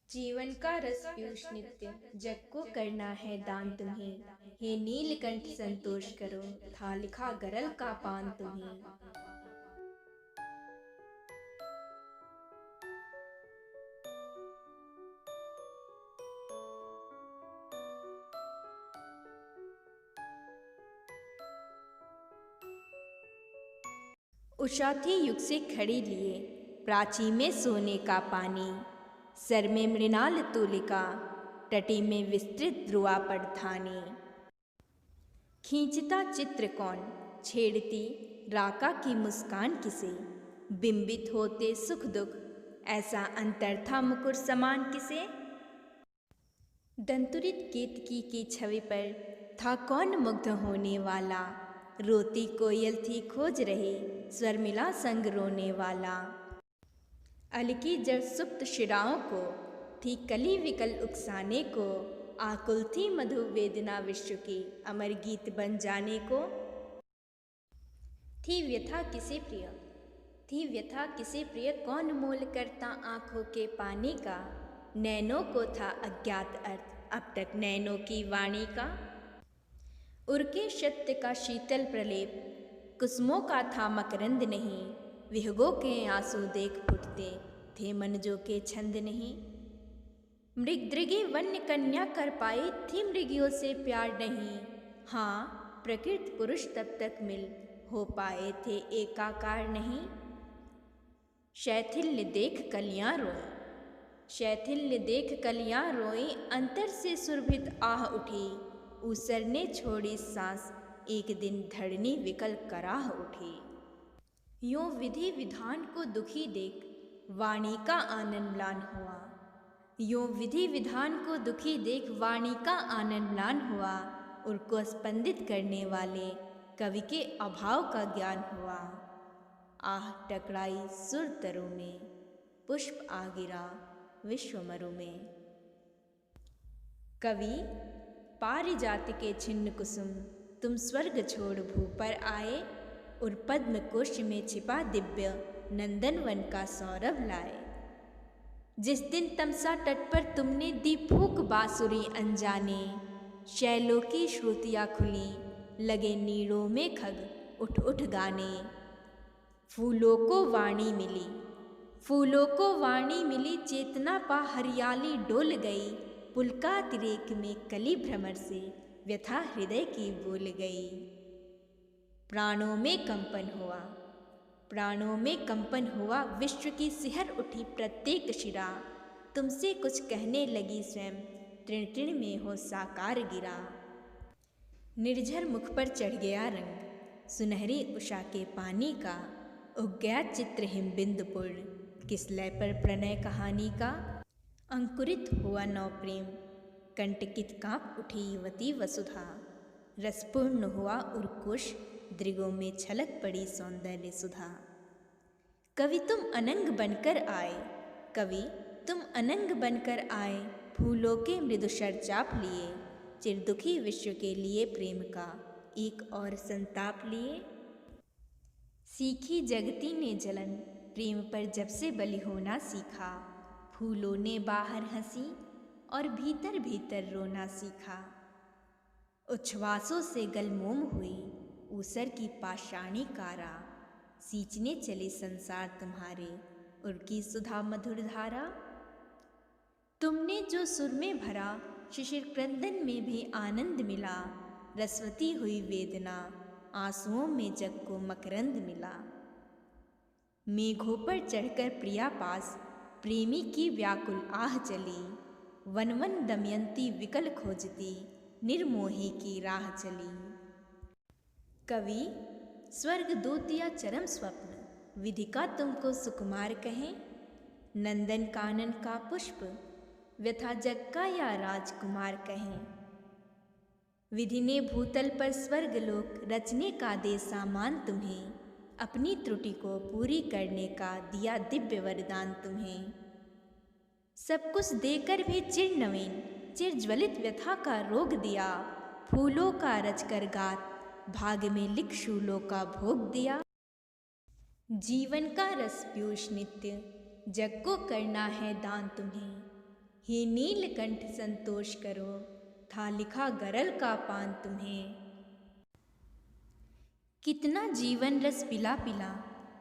जीवन का रस पीयूष नित्य, जग को करना है दान तुम्हें। हे नीलकंठ संतोष करो, था लिखा गरल का पान तुम्हें। उषा थी युग से खड़ी लिए, प्राची में सोने का पानी। सर में मृणाल तूलिका, तटी में विस्तृत ध्रुवा पड़थानी। खींचता चित्र कौन, छेड़ती राका की मुस्कान किसे। बिंबित होते सुख दुख, ऐसा अंतर था मुकुर समान किसे। दंतुरित केतकी की छवि पर था कौन मुग्ध होने वाला। रोती कोयल थी खोज रहे, स्वर मिला संग रोने वाला। अलकी जड़ सुप्त शिराओं को, थी कली विकल उकसाने को। आकुल थी मधु वेदना विश्व की, अमर गीत बन जाने को। थी व्यथा किसे प्रिय, थी व्यथा किसे प्रिय, कौन मोल करता आंखों के पानी का। नैनों को था अज्ञात अर्थ, अब तक नैनों की वाणी का। उर्के सत्य का शीतल प्रलेप, कुसुमों का था मकरंद नहीं। विहगों के आंसू देख फुटते, थे मनजो के छंद नहीं। मृगदृगे वन्य कन्या कर पाई, थी मृगियों से प्यार नहीं। हाँ, प्रकृत पुरुष तब तक मिल हो पाए थे, एकाकार नहीं। शैथिल्य देख कलियां रोई, शैथिल्य देख कलियां रोई, अंतर से सुरभित आह उठी। ऊसर ने छोड़ी सांस, एक दिन धरनी विकल कराह उठी। यों विधि विधान को दुखी देख, वाणी का आनंद म्लान हुआ। यों विधि विधान को दुखी देख, वाणी का आनंद म्लान हुआ। उनको स्पंदित करने वाले कवि के अभाव का ज्ञान हुआ। आह टकराई सुर तरु में, पुष्प आ गिरा विश्वमरु में। कवि पारिजात के छिन्न कुसुम, तुम स्वर्ग छोड़ भू पर आए। और पद्म कोश में छिपा दिव्य, नंदनवन का सौरभ लाए। जिस दिन तमसा तट पर तुमने दी फूंक बांसुरी अनजाने। शैलों की श्रुतियाँ खुली, लगे नीड़ों में खग उठ उठ गाने। फूलों को वाणी मिली, फूलों को वाणी मिली, चेतना पा हरियाली डोल गई। पुलकातिरेक में कली भ्रमर से, व्यथा हृदय की बोल गई। प्राणों में कंपन हुआ, प्राणों में कंपन हुआ, विश्व की सिहर उठी प्रत्येक शिरा। तुमसे कुछ कहने लगी स्वयं, तृण तृण में हो साकार गिरा। निर्झर मुख पर चढ़ गया रंग, सुनहरी उषा के पानी का। उग गया चित्र हिमबिंदु पूर्ण, किस लय पर प्रणय कहानी का। अंकुरित हुआ नव प्रेम, कंटकित कांप उठी युवती वसुधा। रसपूर्ण हुआ उर्कुश, दृगों में छलक पड़ी सौंदर्य सुधा। कवि तुम अनंग बनकर आए, कवि तुम अनंग बनकर आए। फूलों के मृदु शरचाप लिए, चिर दुखी विश्व के लिए प्रेम का एक और संताप लिए। सीखी जगती ने जलन, प्रेम पर जब से बलि होना सीखा। फूलों ने बाहर हंसी, और भीतर भीतर रोना सीखा। उच्छ्वासों से गलमोम हुई, ऊसर की पाषाणी कारा। सींचने चले संसार तुम्हारे, उनकी सुधा मधुर धारा। तुमने जो सुर में भरा, शिशिर क्रंदन में भी आनंद मिला। रसवती हुई वेदना, आंसुओं में जग को मकरंद मिला। मेघों पर चढ़कर प्रिया पास, प्रेमी की व्याकुल आह चली। वन वन दमयंती विकल खोजती, निर्मोही की राह चली। कवि स्वर्ग दूत या चरम स्वप्न, विधि का तुमको सुकुमार कहें। नंदन कानन का पुष्प, व्यथा जग का या राजकुमार कहें। विधि ने भूतल पर स्वर्ग लोक, रचने का दे सामान तुम्हें। अपनी त्रुटि को पूरी करने का दिया दिव्य वरदान तुम्हें। सब कुछ देकर भी चिर नवीन, चिर ज्वलित व्यथा का रोग दिया। फूलों का रचकर गात, भाग में लिख शूलों का भोग दिया। जीवन का रस पीयूष नित्य, जग को करना है दान तुम्हें। हे नीलकंठ संतोष करो, था लिखा गरल का पान तुम्हें। कितना जीवन रस पिला पिला,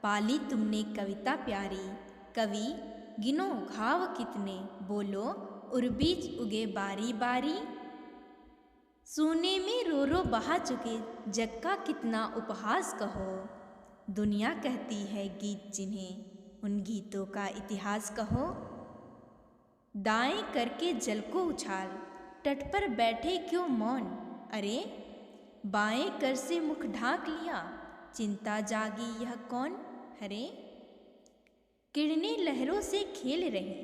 पाली तुमने कविता प्यारी। कवि गिनो घाव कितने, बोलो उर्बीज उगे बारी बारी। सोने में रो रो बहा चुके, जग का कितना उपहास कहो। दुनिया कहती है गीत जिन्हें, उन गीतों का इतिहास कहो। दाएं करके जल को उछाल, तट पर बैठे क्यों मौन। अरे बाएं कर से मुख ढांक लिया, चिंता जागी यह कौन। हरे किरणें लहरों से खेल रही,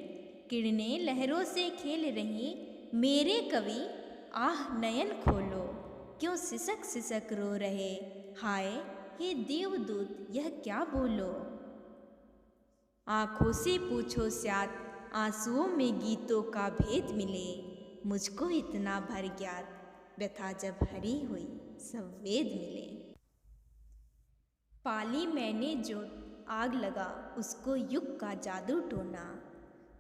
किरणें लहरों से खेल रही। मेरे कवि आह नयन खोलो, क्यों सिसक सिसक रो रहे। हाय हे देवदूत यह क्या बोलो। आँखों से पूछो स्यात, आंसुओं में गीतों का भेद मिले। मुझको इतना भर ज्ञात, व्यथा जब हरी हुई सब वेद मिले। पाली मैंने जो आग लगा, उसको युग का जादू टोना।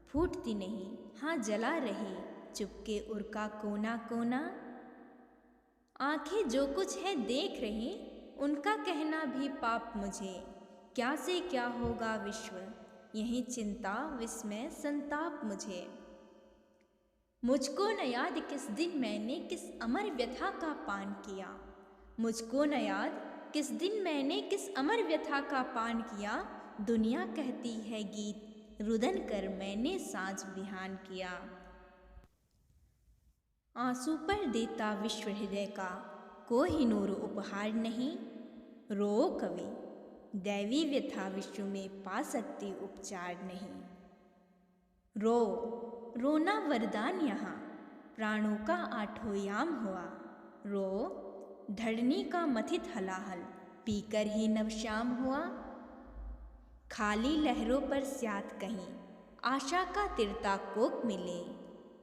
फूटती नहीं हाँ जला रही, चुपके उड़का कोना कोना। आंखें जो कुछ है देख रही, उनका कहना भी पाप मुझे। क्या से क्या होगा विश्व, यही चिंता विस्मय संताप मुझे। मुझको न याद किस दिन मैंने किस अमर व्यथा का पान किया। मुझको न याद किस दिन मैंने किस अमर व्यथा का पान किया। दुनिया कहती है गीत, रुदन कर मैंने साँझ बिहान किया। आंसू पर देता विश्व हृदय का, कोहिनूर उपहार नहीं। रो कवि दैवी व्यथा विश्व में पा सकती उपचार नहीं। रो रोना वरदान यहाँ, प्राणों का आठों याम हुआ। रो धरनी का मथित हलाहल, पीकर ही नवश्याम हुआ। खाली लहरों पर स्यात कहीं, आशा का तिरता कोक मिले।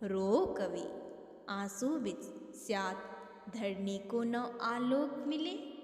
रो कवि आंसू बिच स्यात, धरनी को न आलोक मिले।